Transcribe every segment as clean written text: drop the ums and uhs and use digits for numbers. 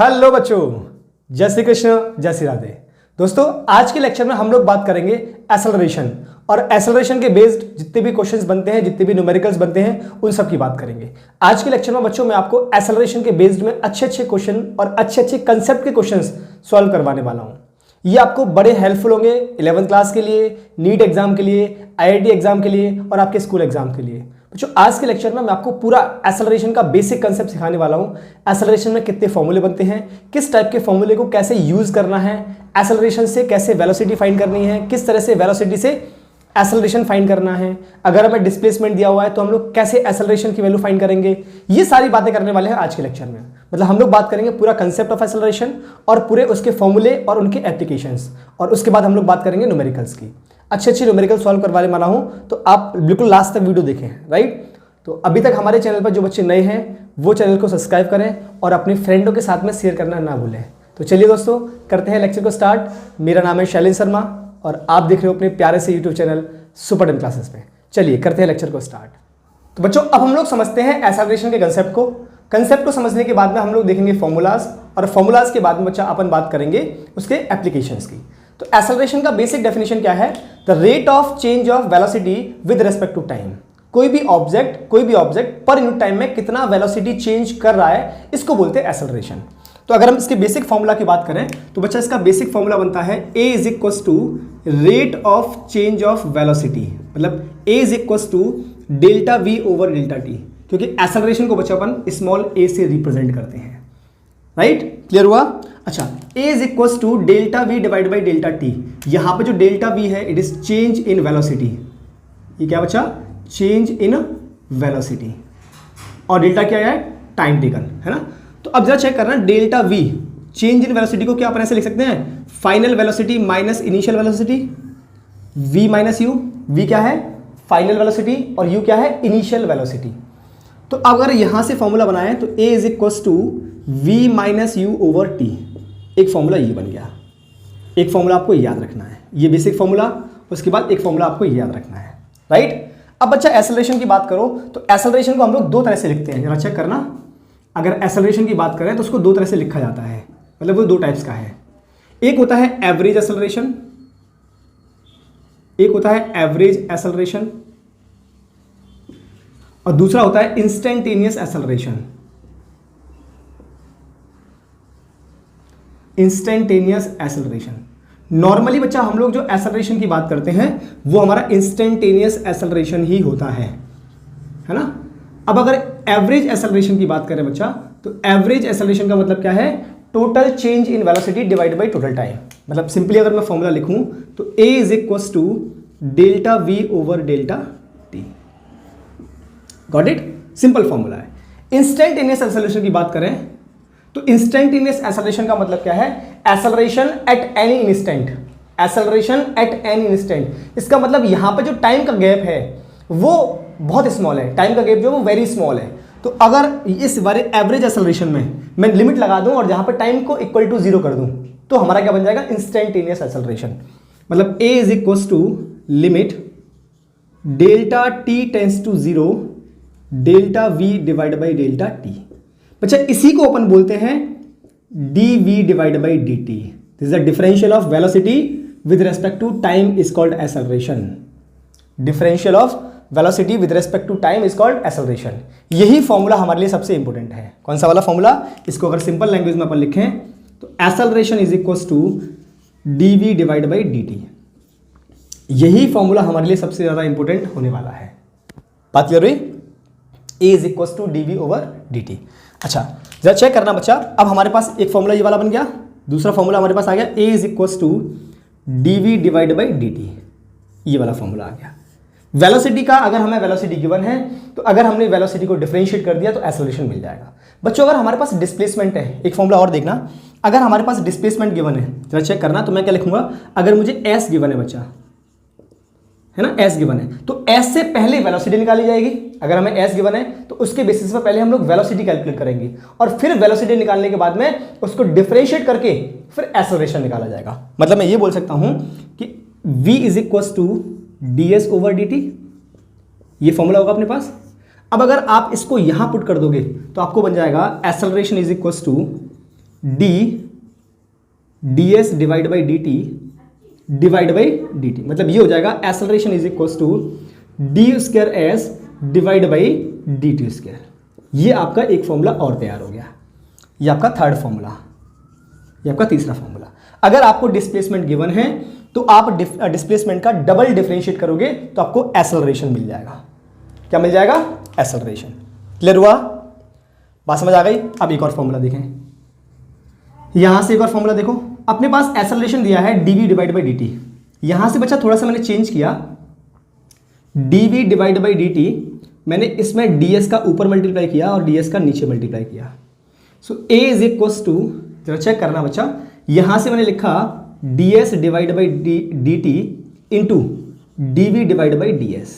Hello बच्चों, जय श्री कृष्ण, जय श्री राधे। दोस्तों, आज के लेक्चर में हम लोग बात करेंगे एक्सेलरेशन और एक्सेलरेशन के बेस्ड जितने भी क्वेश्चंस बनते हैं, जितने भी न्यूमेरिकल्स बनते हैं, उन सब की बात करेंगे। आज के लेक्चर में बच्चों मैं आपको एक्सेलरेशन के बेस्ड में अच्छे अच्छे क्वेश्चन और अच्छे अच्छे कंसेप्ट के क्वेश्चंस सॉल्व करवाने वाला हूं। ये आपको बड़े हेल्पफुल होंगे 11th क्लास के लिए, नीट एग्जाम के लिए, IIT एग्जाम के लिए और आपके स्कूल एग्जाम के लिए। बच्चों, आज के लेक्चर में मैं आपको पूरा एक्सेलरेशन का बेसिक कंसेप्ट सिखाने वाला हूं। एक्सेलरेशन में कितने फॉर्मूले बनते हैं, किस टाइप के फॉर्मूले को कैसे यूज करना है, एक्सेलरेशन से कैसे वेलोसिटी फाइंड करनी है, किस तरह से वेलोसिटी से एक्सेलरेशन फाइंड करना है, अगर हमें डिस्प्लेसमेंट दिया हुआ है तो हम लोग कैसे एक्सेलरेशन की वैल्यू फाइंड करेंगे। ये सारी बातें करने वाले हैं आज के लेक्चर में। मतलब हम लोग बात करेंगे पूरा कंसेप्ट ऑफ एक्सेलरेशन और पूरे उसके फॉर्मूले और उनके एप्लीकेशंस, और उसके बाद हम लोग बात करेंगे न्यूमेरिकल्स की। अच्छे अच्छे न्यूमेरिकल सॉल्व करवाने वाला हूं, तो आप बिल्कुल लास्ट तक वीडियो देखें, राइट। तो अभी तक हमारे चैनल पर जो बच्चे नए हैं वो चैनल को सब्सक्राइब करें और अपने फ्रेंडों के साथ में शेयर करना ना भूलें। तो चलिए दोस्तों, करते हैं लेक्चर को स्टार्ट। मेरा नाम है शैलेंद्र शर्मा और आप देख रहे हो अपने प्यारे से यूट्यूब चैनल सुपर 10 क्लासेस में। चलिए करते हैं लेक्चर को स्टार्ट। तो बच्चों, अब हम लोग समझते हैं एक्सेलरेशन के कंसेप्ट को। कंसेप्ट को समझने के बाद में हम लोग देखेंगे फॉर्मूलाज, और फॉर्मूलाज के बाद में बच्चा अपन बात करेंगे उसके एप्लीकेशंस की। तो एक्सेलरेशन का बेसिक डेफिनेशन क्या है? The rate of change of velocity with respect to time. कोई भी ऑब्जेक्ट पर यूनिट टाइम में कितना वेलोसिटी चेंज कर रहा है, इसको बोलते हैं एक्सेलरेशन। तो अगर हम इसके बेसिक फॉर्मूला की बात करें तो बच्चा इसका बेसिक फॉर्मूला बनता है A is equals to rate of change of velocity, मतलब A is equals to delta V over delta t, क्योंकि एक्सेलरेशन को बच्चा अपन स्मॉल a से रिप्रेजेंट करते हैं, राइट। क्लियर हुआ? अच्छा, A is equals to delta V divide by delta t. यहां पे जो डेल्टा V है it is change in velocity. ये क्या बच्चा? Change in velocity. और डेल्टा क्या है? टाइम टेकन, है ना। तो अब जरा चेक करना, delta V change in velocity को क्या अपन ऐसे लिख सकते हैं? Final velocity minus initial velocity, V minus U। V क्या है? फाइनल वेलोसिटी, और U क्या है? Initial velocity. तो अगर यहां से फॉर्मूला बनाए तो A is equals to V minus U over t. एक फॉर्मूला ये बन गया। एक फॉर्मूला आपको याद रखना है, ये बेसिक फॉर्मूला। उसके बाद एक फॉर्मूला आपको याद रखना है, राइट। अब बच्चा एक्सेलरेशन की बात करो तो एक्सेलरेशन को हम लोग दो तरह से लिखते हैं, जरा चेक करना। अगर एक्सेलरेशन की बात करें तो उसको दो तरह से लिखा जाता है, मतलब वो दो टाइप्स का है। एक होता है एवरेज एक्सेलरेशन, एक होता है एवरेज एक्सेलरेशन, और दूसरा होता है instantaneous acceleration. Instantaneous acceleration. Normally बच्चा हम लोग जो एक्सेलरेशन की बात करते हैं वो हमारा इंस्टेंटेनियस एक्सेलरेशन ही होता है ना। अब अगर एवरेज एक्सेलरेशन की बात करें बच्चा, तो एवरेज एक्सेलरेशन का मतलब क्या है? Total change in velocity divide by total time. मतलब सिंपली अगर मैं फॉर्मूला लिखूं तो A is equals to delta V over delta t. Got it? Simple formula है। इंस्टेंटेनियस एक्सेलरेशन की बात करें तो इंस्टेंटेनियस एक्सेलरेशन का मतलब क्या है? Acceleration at any instant. Acceleration at any instant, इसका मतलब यहां पर जो टाइम का गैप है वो बहुत स्मॉल है, टाइम का गैप जो वो वेरी स्मॉल है। तो अगर इस बारे एवरेज एक्सेलरेशन में मैं लिमिट लगा दूं और जहां पर टाइम को इक्वल टू 0 कर दूं तो हमारा क्या बन जाएगा? Instantaneous acceleration. मतलब A is equals to limit delta t tends to 0 delta V divide by delta t. बच्चा इसी को अपन बोलते हैं dV divide by dt। This is the differential of velocity with respect to time is called acceleration. Differential of velocity with respect to time is called acceleration. यही formula हमारे लिए सबसे इंपॉर्टेंट है। कौन सा वाला फॉर्मूला? इसको अगर सिंपल लैंग्वेज में अपन लिखें तो acceleration is equals to dV divide by dt। यही फॉर्मूला हमारे लिए सबसे ज्यादा इंपॉर्टेंट होने वाला है। बात क्लियर हुई? A is equals to dV over dt। अच्छा, जरा चेक करना बच्चा, अब हमारे पास एक फॉर्मूला ये वाला बन गया, दूसरा फॉर्मूला हमारे पास आ गया A is equals to dV divide by dt। ये वाला फॉर्मूला आ गया। वेलोसिटी का अगर हमें वेलोसिटी गिवन है तो अगर हमने वेलोसिटी को डिफरेंशिएट कर दिया तो एक्सेलरेशन मिल जाएगा। बच्चों, अगर हमारे पास डिस्प्लेसमेंट है, एक फॉर्मूला और देखना, अगर हमारे पास डिस्प्लेसमेंट गिवन है, जरा चेक करना, तो मैं क्या लिखूंगा? अगर मुझे S गिवन है बच्चा, है ना, S गिवन है तो S से पहले वेलोसिटी निकाली जाएगी। अगर हमें S गिवन है तो उसके बेसिस पर पहले हम लोग वेलोसिटी कैलकुलेट करेंगे और फिर वेलोसिटी निकालने के बाद में उसको डिफरेंशिएट करके फिर एक्सेलरेशन निकाला जाएगा। मतलब मैं ये बोल सकता हूं कि V is equals to ds over dt। ये फॉर्मूला होगा अपने पास। अब अगर आप इसको यहां पुट कर दोगे तो आपको बन जाएगा acceleration is equals to d s divide by d t divide by d t, मतलब ये हो जाएगा acceleration is equal to d square s divide by d t square. ये आपका एक फॉर्मूला और तैयार हो गया। ये आपका थर्ड फॉर्मूला, ये आपका तीसरा फॉर्मूला। अगर आपको डिस्प्लेसमेंट गिवन है तो आप डिस्प्लेसमेंट का डबल डिफरेंशिएट करोगे तो आपको एक्सेलरेशन मिल जाएगा। क्या मिल जाएगा? एक्सेलरेशन। क्लियर हुआ? बात समझ आ गई? अब एक और फॉर्मूला देखें, यहां से एक और फॉर्मूला देखो। अपने पास एक्सेलरेशन दिया है dv डिवाइड बाई dt। यहां से बच्चा थोड़ा सा मैंने चेंज किया, dv डिवाइड बाई dt मैंने इसमें ds का ऊपर मल्टीप्लाई किया और ds का नीचे मल्टीप्लाई किया। सो a इज इक्वल्स टू, जरा चेक करना बच्चा, यहां से मैंने लिखा ds divide by dt into dv divide by ds,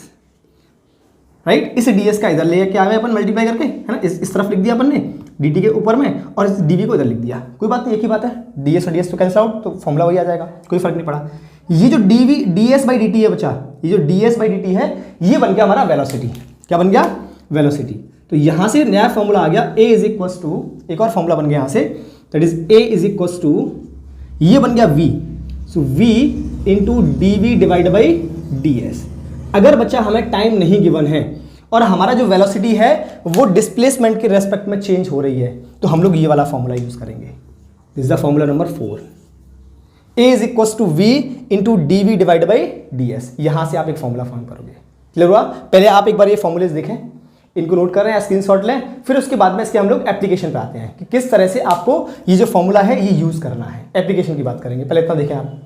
right. इस ds का इधर ले के आ गए अपन मल्टीप्लाई करके, है ना, इस तरफ लिख दिया अपन ने dt के ऊपर में, और इस dv को इधर लिख दिया। कोई बात नहीं, एक ही बात है, ds और ds तो कैंसिल आउट, तो फॉर्मूला वही आ जाएगा, कोई फर्क नहीं पड़ा। ये जो ds बाई dt है बच्चा, ये जो ds बाई dt है, ये बन गया हमारा वेलोसिटी। क्या बन गया? वेलोसिटी। तो यहां से नया फॉर्मूला आ गया, a इज इक्वल्स टू, एक और फॉर्मूला बन गया यहां से, that is a is equals to, ये बन गया v, so v into dv divide by ds। अगर बच्चा हमें टाइम नहीं गिवन है और हमारा जो वेलोसिटी है वो डिस्प्लेसमेंट के रेस्पेक्ट में चेंज हो रही है, तो हम लोग ये वाला फॉर्मूला यूज करेंगे। This is the formula number 4, a is equals to v into dv divide by ds। यहां से आप एक फॉर्मूला फॉर्म करोगे। क्लियर हुआ? पहले आप एक बार ये फॉर्मूलेज देखें, इनको नोट कर रहे हैं, स्क्रीनशॉट लें, फिर उसके बाद में इसके हम लोग एप्लीकेशन पे आते हैं कि किस तरह से आपको ये जो फॉर्मूला है ये यूज करना है। एप्लीकेशन की बात करेंगे, पहले इतना देखें आप।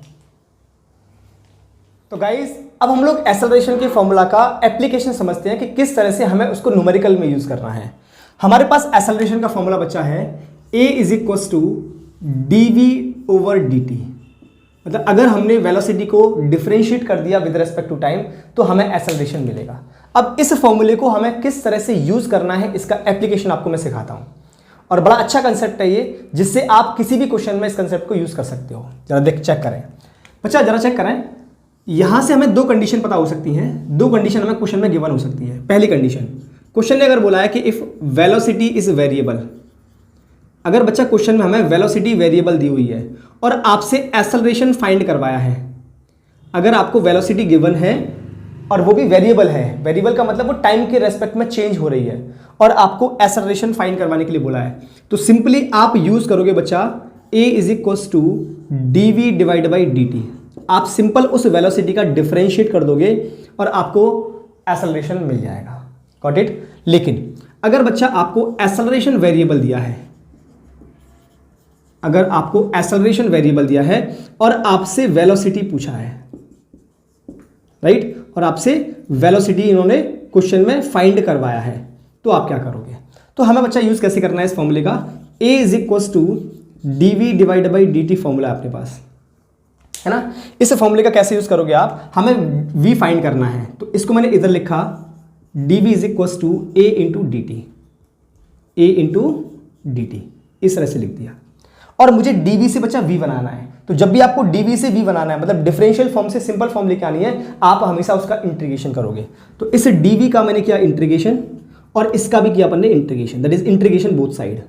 तो गाइज अब हम लोग एक्सेलरेशन के फॉर्मूला का एप्लीकेशन समझते हैं कि किस तरह से हमें उसको न्यूमेरिकल में यूज करना है। हमारे पास एक्सेलरेशन का फॉर्मूला बच्चा है a is equals to dv over dt, मतलब अगर हमने वेलोसिटी को डिफरेंशिएट कर दिया विद रेस्पेक्ट टू टाइम तो हमें एक्सेलरेशन मिलेगा। अब इस फॉर्मूले को हमें किस तरह से यूज करना है, इसका एप्लीकेशन आपको मैं सिखाता हूं, और बड़ा अच्छा कंसेप्ट है ये, जिससे आप किसी भी क्वेश्चन में इस कंसेप्ट को यूज कर सकते हो। जरा देख, चेक करें बच्चा, जरा चेक करें। यहां से हमें दो कंडीशन पता हो सकती हैं, दो कंडीशन हमें क्वेश्चन में गिवन हो सकती है। पहली कंडीशन, क्वेश्चन ने अगर बोला है कि इफ वेलोसिटी इज वेरिएबल, अगर बच्चा क्वेश्चन में हमें वेलोसिटी वेरिएबल दी हुई है और आपसे एक्सेलरेशन फाइंड करवाया है, अगर आपको वेलोसिटी गिवन है और वो भी वेरिएबल है, वेरिएबल का मतलब वो टाइम के रेस्पेक्ट में चेंज हो रही है, और आपको एक्सेलरेशन फाइंड करवाने के लिए बोला है, तो सिंपली आप यूज करोगे बच्चा a is equals to dv divide by dt। आप सिंपल उस वेलोसिटी का डिफरेंशिएट कर दोगे और आपको एक्सेलरेशन मिल जाएगा। Got it? लेकिन अगर बच्चा आपको एक्सेलरेशन वेरिएबल दिया है, अगर आपको एक्सेलरेशन वेरिएबल दिया है और आपसे वेलोसिटी पूछा है, राइट, और आपसे वेलोसिटी इन्होंने क्वेश्चन में फाइंड करवाया है, तो आप क्या करोगे? तो हमें बच्चा यूज कैसे करना है इस फॉर्मूले का, a is equals to dv divide by dt formula आपके पास है ना। इस फॉर्मूले का कैसे यूज करोगे आप? हमें v फाइंड करना है, तो इसको मैंने इधर लिखा dv is equals to a into d t, a into d t, इस तरह से लिख दिया। और मुझे dv से बच्चा v बनाना है, तो जब भी आपको dv से v बनाना है, मतलब डिफरेंशियल फॉर्म से सिंपल फॉर्म लेके आनी है, आप हमेशा उसका इंटीग्रेशन करोगे। तो इस dv का मैंने किया इंटीग्रेशन और इसका भी किया अपन ने integration, that is integration both side.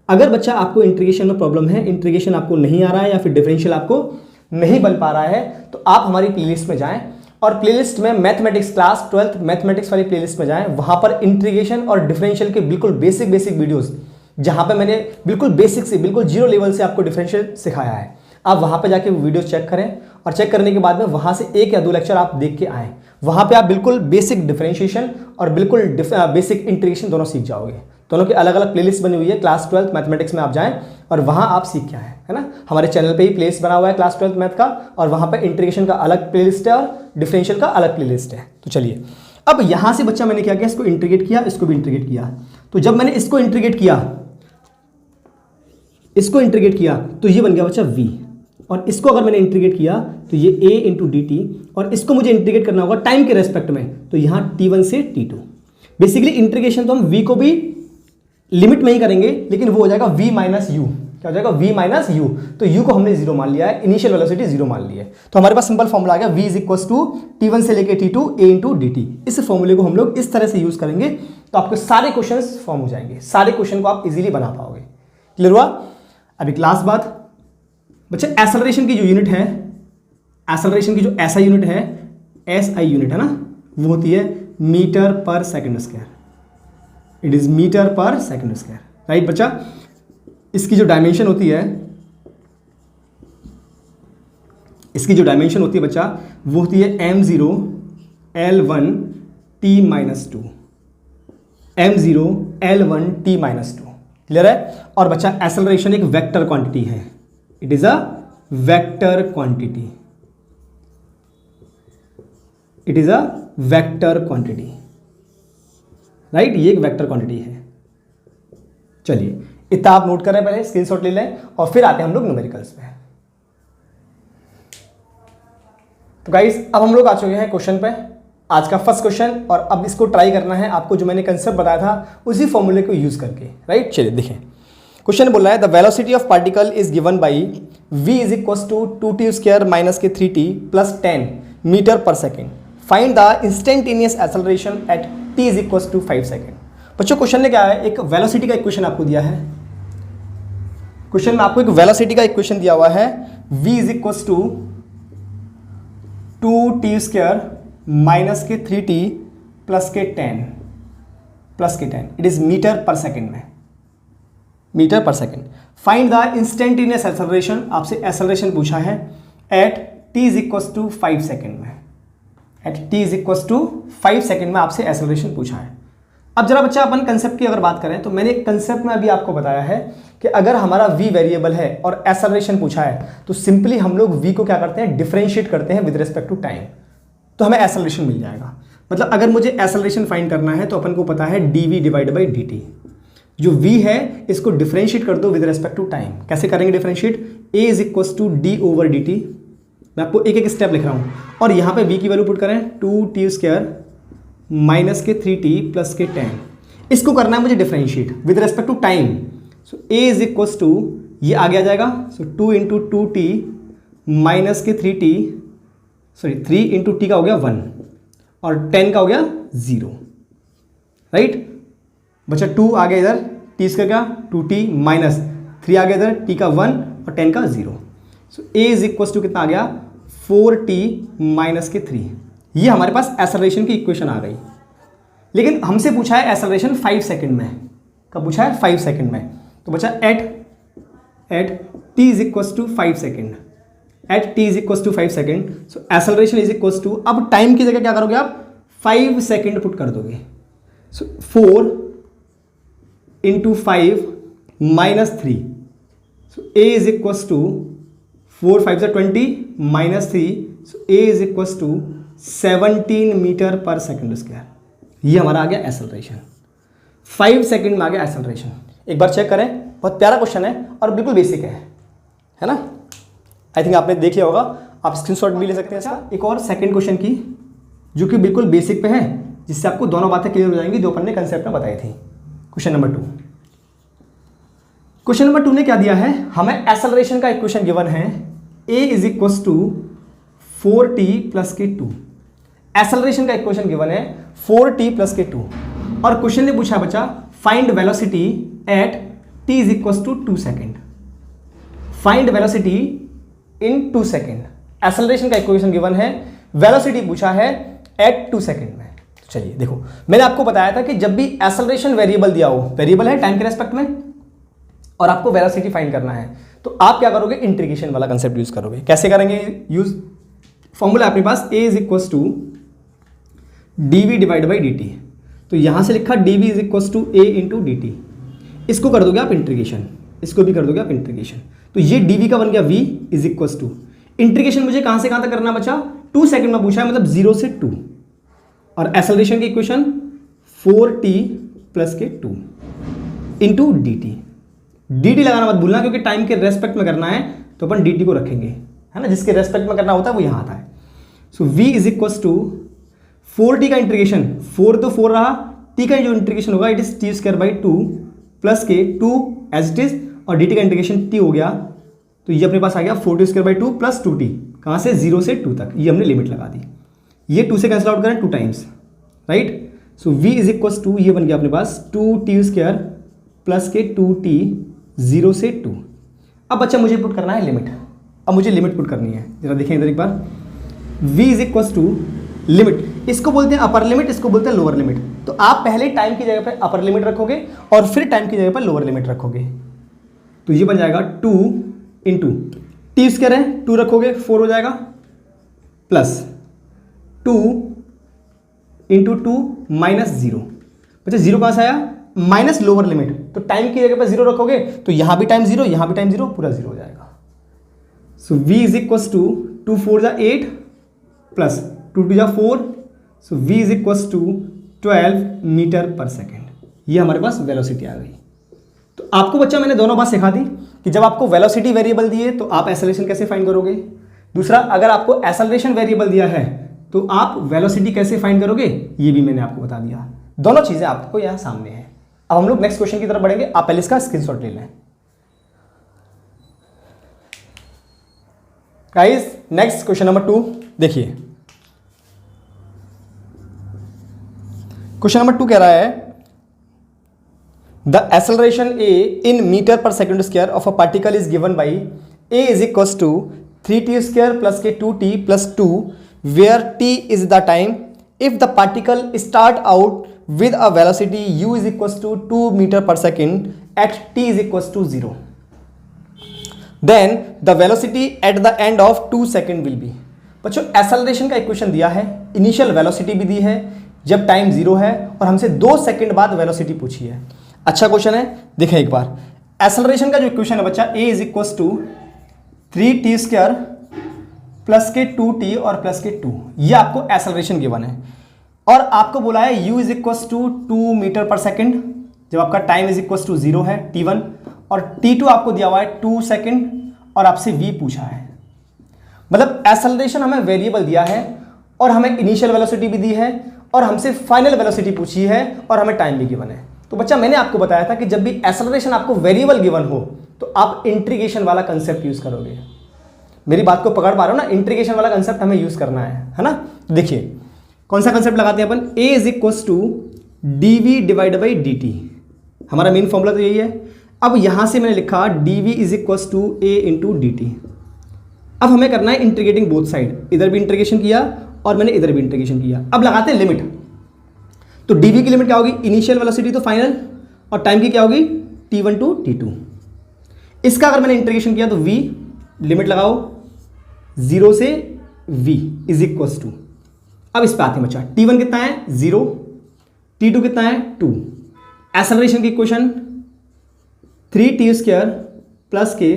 अगर बच्चा आपको इंटीग्रेशन में प्रॉब्लम है, इंटीग्रेशन आपको नहीं आ रहा है या फिर डिफरेंशियल आपको नहीं बन पा रहा है, तो आप हमारी प्लेलिस्ट में जाएं और प्लेलिस्ट में मैथमेटिक्स क्लास 12th मैथमेटिक्स वाली प्लेलिस्ट में जाएं। वहां पर इंटीग्रेशन और डिफरेंशियल के बिल्कुल बेसिक वीडियोस, जहां पे मैंने बिल्कुल बेसिक से बिल्कुल जीरो लेवल से आपको डिफरेंशियल सिखाया है, आप वहां पे जाके वो वीडियो चेक करें और चेक करने के बाद में वहां से 1 या 2 लेक्चर आप देख के आएँ। वहां पे आप बिल्कुल बेसिक डिफरेंशिएशन और बिल्कुल बेसिक इंटीग्रेशन दोनों सीख जाओगे। दोनों की अलग अलग प्लेलिस्ट बनी हुई है, क्लास 12th मैथमेटिक्स में आप जाएं और वहां आप सीख के आए, है ना। हमारे चैनल पे ही प्लेलिस्ट बना हुआ है क्लास 12th मैथ का, और वहां पे इंटीग्रेशन का अलग प्लेलिस्ट है और डिफरेंशियल का अलग प्लेलिस्ट है। तो चलिए, अब यहां से बच्चा मैंने क्या किया, इसको इंटीग्रेट किया, इसको भी इंटीग्रेट किया। तो जब मैंने इसको इंटीग्रेट किया, तो ये बन गया बच्चा v, और इसको अगर मैंने इंटीग्रेट किया तो ये a इंटू डी टी, और इसको मुझे इंटीग्रेट करना होगा टाइम के रेस्पेक्ट में, तो यहाँ t1 से t2। बेसिकली इंटीग्रेशन तो हम v को भी लिमिट में ही करेंगे, लेकिन वो हो जाएगा v माइनस यू। क्या हो जाएगा? v minus you. तो u को हमने 0 मान लिया है, इनिशियल वेलोसिटी 0 मान ली है। तो हमारे पास सिंपल फॉर्मूला आ गया, v is equals to t1 से लेके t2 a into d t. इस फॉर्मूले को हम लोग इस तरह से यूज करेंगे तो आपके सारे क्वेश्चन फॉर्म हो जाएंगे, सारे क्वेश्चन को आप इजीली बना पाओगे। क्लियर हुआ? अब एक लास्ट बात बच्चा, एक्सेलरेशन की जो यूनिट है, एक्सेलरेशन की जो एसआई यूनिट है, एसआई यूनिट है ना, वो होती है metre per second square. It is metre per second square, right बच्चा। इसकी जो डायमेंशन होती है, इसकी जो डायमेंशन होती है बच्चा, वो होती है m0 l1 t - 2, m0 l1 t - 2। Clear है। और बच्चा एक्सेलरेशन एक वेक्टर क्वांटिटी है, it is a vector quantity, it is a vector quantity, right. ये एक वेक्टर क्वांटिटी है। चलिए इतना आप नोट कर रहे हैं, पहले स्क्रीनशॉट ले लें और फिर आते हैं हम लोग न्यूमेरिकल्स पे। तो गाइस अब हम लोग आ चुके हैं क्वेश्चन पे, आज का फर्स्ट क्वेश्चन। और अब इसको ट्राई करना है आपको, जो मैंने कंसेप्ट बताया था उसी फॉर्मूले को यूज करके, राइट। चलिए देखें, क्वेश्चन बोल रहा है the velocity of particle is given by v is equal to 2t² minus के 3t प्लस 10 मीटर पर second. Find the instantaneous acceleration at t is equal to 5 second. बच्चों क्वेश्चन ने क्या है, एक वेलोसिटी का इक्वेशन आपको दिया है। क्वेश्चन में आपको एक वेलोसिटी का इक्वेशन दिया हुआ है, v is equal to 2t² minus के 3t प्लस के 10 इट इज मीटर पर सेकेंड में, मीटर पर second. Find the instantaneous acceleration, आपसे एक्सेलरेशन पूछा है at t is equal to 5 second में, at t is equal to 5 second में आपसे एक्सेलरेशन पूछा है। अब जरा बच्चा अपन कंसेप्ट की अगर बात करें तो मैंने कंसेप्ट में अभी आपको बताया है कि अगर हमारा v वेरिएबल है और एक्सेलरेशन पूछा है तो सिंपली हम लोग v को क्या करते हैं, डिफरेंशिएट करते हैं विद रिस्पेक्ट टू टाइम, तो हमें एक्सेलरेशन मिल जाएगा। मतलब अगर मुझे एक्सेलरेशन फाइंड करना है तो अपन को पता है dv डिवाइड बाई dt। जो v है इसको डिफरेंशिएट कर दो विद रिस्पेक्ट टू टाइम। कैसे करेंगे differentiate, a is equal to d over dt। मैं आपको एक एक स्टेप लिख रहा हूँ और यहाँ पे v की वैल्यू पुट करें 2t² माइनस के 3t प्लस के 10। इसको करना है मुझे differentiate with respect to time. So a is equal to, ये आगे आ जाएगा, सो 2 इंटू 2t माइनस के 3t, सॉरी 3 इंटू टी का हो गया 1 और 10 का हो गया 0, राइट। बच्चा 2 आ गया इधर, t स्क्वायर का 2t माइनस 3 आ गया इधर, t का 1 और 10 का 0। सो a इज इक्वल टू कितना आ गया, 4t माइनस के 3। ये हमारे पास एक्सेलरेशन की इक्वेशन आ गई। लेकिन हमसे पूछा है एक्सेलरेशन 5 सेकंड में। कब पूछा है, 5 सेकंड में। तो बच्चा at t is equal to 5 second, at t is equal to 5 second. So acceleration is equal to, अब टाइम की जगह क्या करोगे आप, 5 सेकंड पुट कर दोगे। So 4 into 5 minus 3। So a is equal to 4 5 से 20 minus 3। So a is equal to 17 metre per second square. ये हमारा आ गया एक्सेलरेशन, 5 सेकंड में आ गया एक्सेलरेशन। एक बार चेक करें, बहुत प्यारा क्वेश्चन है और बिल्कुल बेसिक है ना। आई थिंक आपने देख लिया होगा, आप स्क्रीनशॉट भी ले सकते हैं इसका। एक और सेकंड क्वेश्चन की जो कि बिल्कुल बेसिक पे है, जिससे आपको दोनों बातें क्लियर हो जाएंगी जो अपन ने कंसेप्ट में बताई थी। क्वेश्चन नंबर 2, क्वेश्चन नंबर 2 ने क्या दिया है, हमें एक्सेलरेशन का इक्वेशन गिवन है a is equal to 4t plus के 2। एक्सेलरेशन का इक्वेशन गिवन है 4t प्लस के 2 और क्वेश्चन ने पूछा बच्चा find velocity at t is equal to 2 second. Find velocity in 2 second. Acceleration का इक्वेशन गिवन है, वेलोसिटी पूछा है एट 2 सेकेंड में। तो चलिए देखो, मैंने आपको बताया था कि जब भी एक्सेलरेशन वेरिएबल दिया हो, वेरिएबल है टाइम के रेस्पेक्ट में, और आपको वेलोसिटी फाइंड करना है, तो आप क्या करोगे, इंटीग्रेशन वाला कंसेप्ट यूज करोगे। कैसे करेंगे यूज, फॉर्मूला अपने पास a is equal to dv divide by dt। तो यहां से लिखा dv is equal to a into dt। इसको कर दोगे आप इंटीग्रेशन, इसको भी कर दोगे आप इंटीग्रेशन। तो ये dv का बन गया v is equal to, integration मुझे कहां से कहां तक करना बचा, 2 सेकंड में पूछा है, मतलब 0 से 2। और एक्सेलरेशन की इक्वेशन 4t प्लस के 2 इंटू dt। dt लगाना मत भूलना, क्योंकि टाइम के रेस्पेक्ट में करना है तो अपन dt को रखेंगे, है ना, जिसके रेस्पेक्ट में करना होता है वो यहां आता है। So v is equal to 4t का इंटीग्रेशन, 4 तो 4 रहा, t का जो इंटीग्रेशन होगा it is t square by 2 plus के 2 एज इट इज, और dt का इंटीग्रेशन t हो गया। तो ये अपने पास आ गया 4t square by 2 plus 2t, कहाँ से 0 से 2 तक, ये हमने लिमिट लगा दी। ये 2 से कैंसिल आउट करें 2 times, right. So v is equal to, ये बन गया अपने पास 2t स्क्वायर प्लस के 2t 0 से 2। अब बच्चा मुझे पुट करना है लिमिट। अब मुझे लिमिट पुट करनी है, जरा देखें इधर एक बार। v is equal to limit, इसको बोलते हैं अपर लिमिट, इसको बोलते हैं लोअर लिमिट। तो आप पहले टाइम की जगह पर अपर लिमिट रखोगे और फिर टाइम की जगह पर लोअर लिमिट रखोगे। तो ये बन जाएगा 2 इंटू टी स्क्वायर है, 2 रखोगे 4 हो जाएगा, प्लस 2 इंटू 2 माइनस 0। बच्चा 0 कहाँ से आया? Minus lower limit. तो टाइम की जगह पर 0 रखोगे तो यहां भी टाइम 0, यहां भी टाइम 0, पूरा 0 हो जाएगा। So v is equal to 2 4 जा 8 प्लस 2 2 जा 4। So v is equal to 12 metre पर सेकेंड। ये हमारे पास वेलोसिटी आ गई। तो आपको बच्चा मैंने दोनों बात सिखा दी कि जब आपको वेलोसिटी वेरिएबल दिए तो आप एक्सेलरेशन कैसे फाइंड करोगे। दूसरा, अगर आपको एक्सेलरेशन वेरिएबल दिया है तो आप वेलोसिटी कैसे फाइंड करोगे, ये भी मैंने आपको बता दिया। दोनों चीजें आपको यहां सामने हैं। अब हम लोग नेक्स्ट क्वेश्चन की तरफ बढ़ेंगे। आप पहले इसका स्क्रीनशॉट ले लें। गाइस, नेक्स्ट क्वेश्चन नंबर 2 देखिए। क्वेश्चन नंबर 2 कह रहा है the acceleration a in meter per second square of a particle is given by a is equals to 3t square plus k 2t plus 2 where t is the time if the particle start out with a velocity u is equals to 2 meter per second at t is equals to 0, then the velocity at the end of 2 second will be। बच्चों, acceleration का equation दिया है, initial velocity भी दी है जब time 0 है, और हमसे 2 सेकंड बाद वेलोसिटी पूछी है। अच्छा क्वेश्चन है, देखें एक बार। एक्सेलरेशन का जो इक्वेशन है बच्चा, a is equal to 3t square plus के 2t और प्लस के 2, ये आपको एक्सेलरेशन गिवन है। और आपको बोला है u is equal to 2 metre पर सेकेंड जब आपका टाइम इज इक्वल टू 0 है t1, और t2 आपको दिया हुआ है 2 सेकेंड, और आपसे v पूछा है। मतलब एक्सेलरेशन हमें वेरिएबल दिया है और हमें इनिशियल वेलोसिटी भी दी है और हमसे फाइनल वेलोसिटी पूछी है और हमें टाइम भी गिवन है। तो बच्चा, मैंने आपको बताया था कि जब भी एक्सेलरेशन आपको वेरिएबल गिवन हो तो आप इंटीग्रेशन वाला कंसेप्ट यूज करोगे। मेरी बात को पकड़ पा रहे हो ना? इंटीग्रेशन वाला कंसेप्ट हमें यूज करना है ना? देखिए कौन सा कंसेप्ट लगाते हैं अपन, a is equal to dv divide by dt। हमारा मेन फॉर्मूला तो यही है। अब यहां से मैंने लिखा dv is equal to a into dt। अब हमें करना है इंटीग्रेटिंग बोथ साइड, इधर भी इंटीग्रेशन किया और मैंने इधर भी इंटीग्रेशन किया। अब लगाते हैं लिमिट। तो dv की लिमिट क्या होगी? इनिशियल वेलोसिटी तो फाइनल, और टाइम की क्या होगी? t1 to t2। इसका अगर मैंने इंटीग्रेशन किया तो v लिमिट लगाओ 0 से v इज इक्वल टू, अब इस पे आते हैं बच्चा, t1 कितना है? 0, t2 कितना है? 2। एक्सेलरेशन की इक्वेशन 3t स्क्वायर प्लस के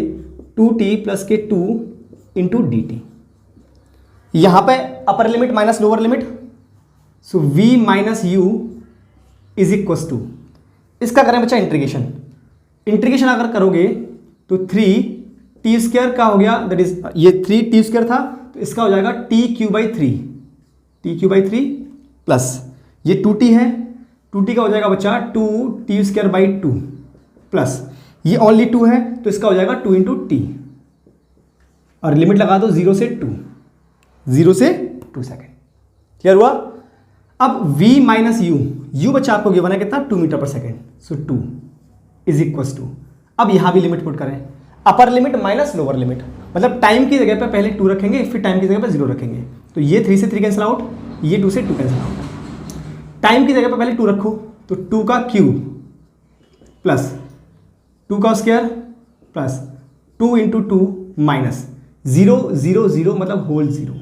2t प्लस के 2 इंटू डी टी। यहां पे upper limit minus lower limit, so v minus u is equal to, इसका करें बच्चा इंटीग्रेशन। इंटीग्रेशन अगर करोगे तो 3t स्क्वायर का हो गया, दैट इज ये 3t स्क्वायर था तो इसका हो जाएगा T Q by 3, T Q by 3 plus ये 2t है, 2t का हो जाएगा बच्चा 2t स्क्वायर बाई 2 प्लस ये ओनली 2 है तो इसका हो जाएगा 2 इंटू टी, और लिमिट लगा दो 0 से 2, 0 से 2 सेकेंड। क्लियर हुआ? अब v माइनस यू बच्चा आपको गिवन है कितना? 2 मीटर पर second, so 2 is equal to, अब यहां भी लिमिट पुट करें, upper limit minus lower limit, मतलब टाइम की जगह पे पहले 2 रखेंगे फिर टाइम की जगह पे 0 रखेंगे, तो ये 3 से 3 कैंसिल आउट, ये 2 से 2 कैंसिल आउट। टाइम की जगह पे पहले 2 रखो तो 2 का क्यूब प्लस 2 का स्क्वायर प्लस 2 इंटू 2 माइनस 0 0 0 मतलब whole 0।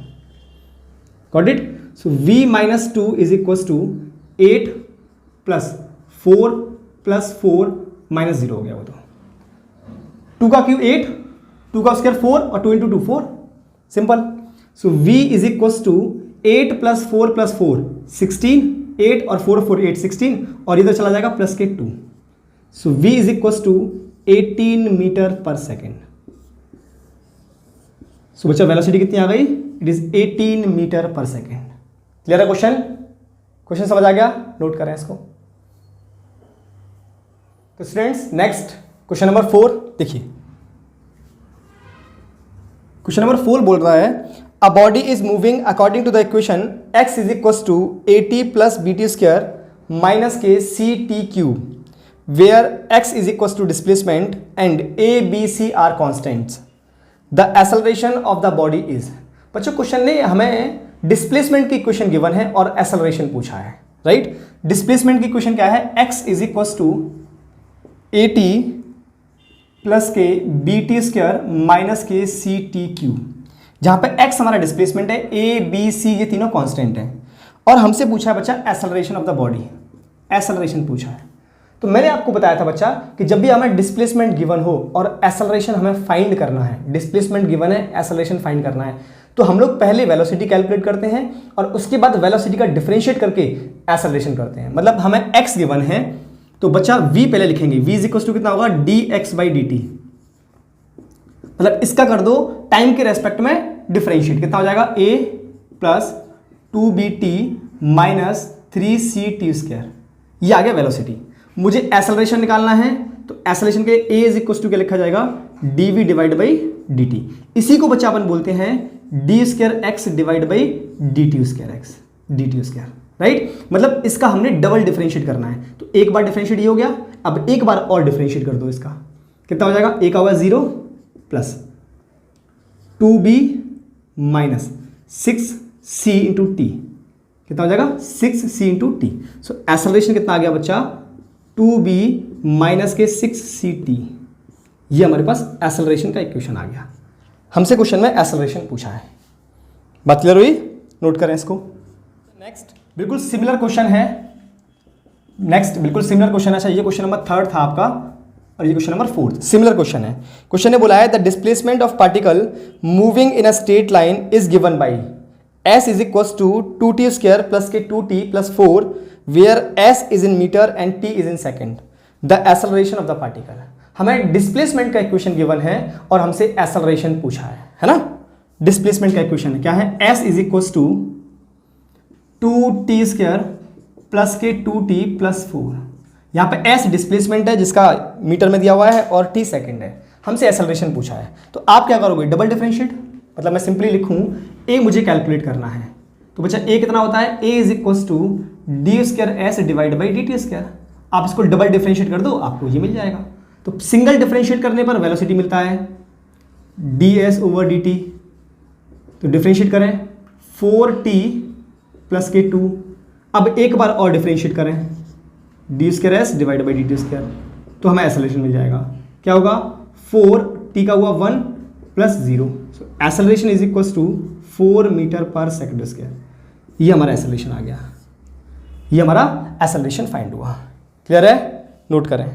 Got it? So v minus 2 is equal to 8 plus 4 plus 4 minus 0 हो गया वो तो। 2 का क्यूब 8, 2 का स्क्वायर 4 और 2 into 2 4, simple. So v is equal to 8 plus 4 plus 4 16, 8 और 4 4 8 16, और इधर चला जाएगा प्लस के 2। So v is equal to 18 metre पर सेकेंड। सो बच्चा वेलोसिटी कितनी आ गई? इट इज 18 मीटर पर सेकेंड। क्लियर है क्वेश्चन? क्वेश्चन समझ आ गया? नोट करें इसको। तो स्टूडेंट्स नेक्स्ट क्वेश्चन नंबर 4 देखिए। क्वेश्चन नंबर 4 बोल रहा है a body is moving according to the equation x is equal to 80 plus b t square minus के c t cube where x is equals to displacement and a b c are constants, the acceleration of the body is। बच्चों question ने हमें displacement की equation given है और acceleration पूछा है, right. Displacement की इक्वेशन क्या है, x is equals to a t plus के बी टी स्क्वायर माइनस के सी टी क्यू, जहां पे x हमारा डिस्प्लेसमेंट है, a b c ये तीनों कांस्टेंट है, और हमसे पूछा है बच्चा acceleration of the body, acceleration पूछा है। तो मैंने आपको बताया था बच्चा कि जब भी हमें डिस्प्लेसमेंट गिवन हो और एक्सेलरेशन हमें फाइंड करना है, डिस्प्लेसमेंट गिवन है, एक्सेलरेशन फाइंड करना है, तो हम लोग पहले वेलोसिटी कैलकुलेट करते हैं और उसके बाद वेलोसिटी का डिफरेंशिएट करके एक्सेलरेशन करते हैं। मतलब हमें x गिवन है तो बच्चा v पहले लिखेंगे, v इज इक्वल टू कितना होगा, dx बाई dt। मतलब इसका कर दो टाइम के रेस्पेक्ट में डिफरेंशिएट, कितना हो जाएगा, a plus 2bt minus 3ct square, ये आ गया वेलोसिटी। मुझे एक्सेलरेशन निकालना है तो एक्सेलरेशन के लिए a इज इक्वल टू क्या लिखा जाएगा, dv डिवाइड बाई dt। इसी को बच्चा अपन बोलते हैं D square x divide by d t square x, D t square, right. मतलब इसका हमने डबल डिफरेंशिएट करना है, तो एक बार डिफरेंशिएट ये हो गया, अब एक बार और डिफरेंशिएट कर दो, इसका कितना हो जाएगा, एक होगा 0 plus 2b minus 6c into T, कितना हो जाएगा, 6c into T. So acceleration कितना आ गया बच्चा, 2b माइनस के 6ct, ये हमारे पास एक्सेलरेशन का इक्वेशन आ गया। हमसे क्वेश्चन में एक्सेलरेशन पूछा है, बात क्लियर हुई, नोट करें इसको। नेक्स्ट बिल्कुल सिमिलर क्वेश्चन है, नेक्स्ट बिल्कुल सिमिलर क्वेश्चन है। अच्छा, ये क्वेश्चन नंबर 3 था आपका और ये क्वेश्चन नंबर 4, सिमिलर क्वेश्चन है। क्वेश्चन ने बोला है the displacement of particle moving in a straight line is given by s is equals to 2t square plus के 2t plus 4 where s is in metre and t is in second, the acceleration of the particle. हमें displacement का equation given है और हमसे acceleration पूछा है ना। Displacement का इक्वेशन क्या है, s is equals to 2t square plus के 2t प्लस 4। यहाँ पे s डिस्प्लेसमेंट है जिसका मीटर में दिया हुआ है और t सेकंड है, हमसे एक्सेलरेशन पूछा है। तो आप क्या करोगे, डबल डिफरेंशिएट, मतलब मैं सिंपली लिखूं a मुझे कैलकुलेट करना है, तो बच्चा a कितना होता है, a is equals to d square s divide by d t square. आप इसको डबल डिफरेंशिएट कर दो, आपको ये मिल जाएगा। तो सिंगल डिफरेंशिएट करने पर वेलोसिटी मिलता है ds ओवर dt, तो डिफरेंशिएट करें 4t प्लस के 2। अब एक बार और डिफरेंशिएट करें D square s divide by d t square, तो हमें एक्सेलरेशन मिल जाएगा। क्या होगा, 4t का हुआ 1 plus 0, so acceleration is equals to 4 metre per second square. ये हमारा एक्सेलरेशन आ गया, ये हमारा एक्सेलरेशन फाइंड हुआ। क्लियर है, नोट करें।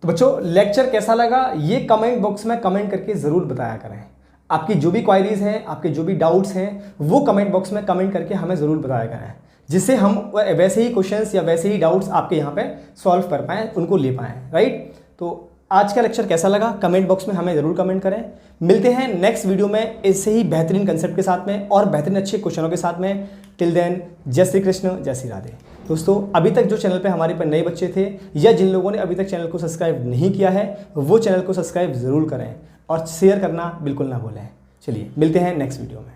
तो बच्चों लेक्चर कैसा लगा ये कमेंट बॉक्स में कमेंट करके ज़रूर बताया करें। आपकी जो भी क्वायरीज हैं, आपके जो भी डाउट्स हैं, वो कमेंट बॉक्स में कमेंट करके हमें ज़रूर बताया करें, जिससे हम वैसे ही क्वेश्चंस या वैसे ही डाउट्स आपके यहाँ पे सॉल्व कर पाएँ, उनको ले पाएँ, राइट। तो आज का लेक्चर कैसा लगा कमेंट बॉक्स में हमें ज़रूर कमेंट करें। मिलते हैं नेक्स्ट वीडियो में ऐसे ही बेहतरीन कंसेप्ट के साथ में और बेहतरीन अच्छे क्वेश्चनों के साथ में। टिल देन जय श्री कृष्ण, जय श्री राधे। दोस्तों अभी तक जो चैनल पे हमारे पर नए बच्चे थे या जिन लोगों ने अभी तक चैनल को सब्सक्राइब नहीं किया है, वो चैनल को सब्सक्राइब ज़रूर करें और शेयर करना बिल्कुल ना भूलें। चलिए मिलते हैं नेक्स्ट वीडियो में।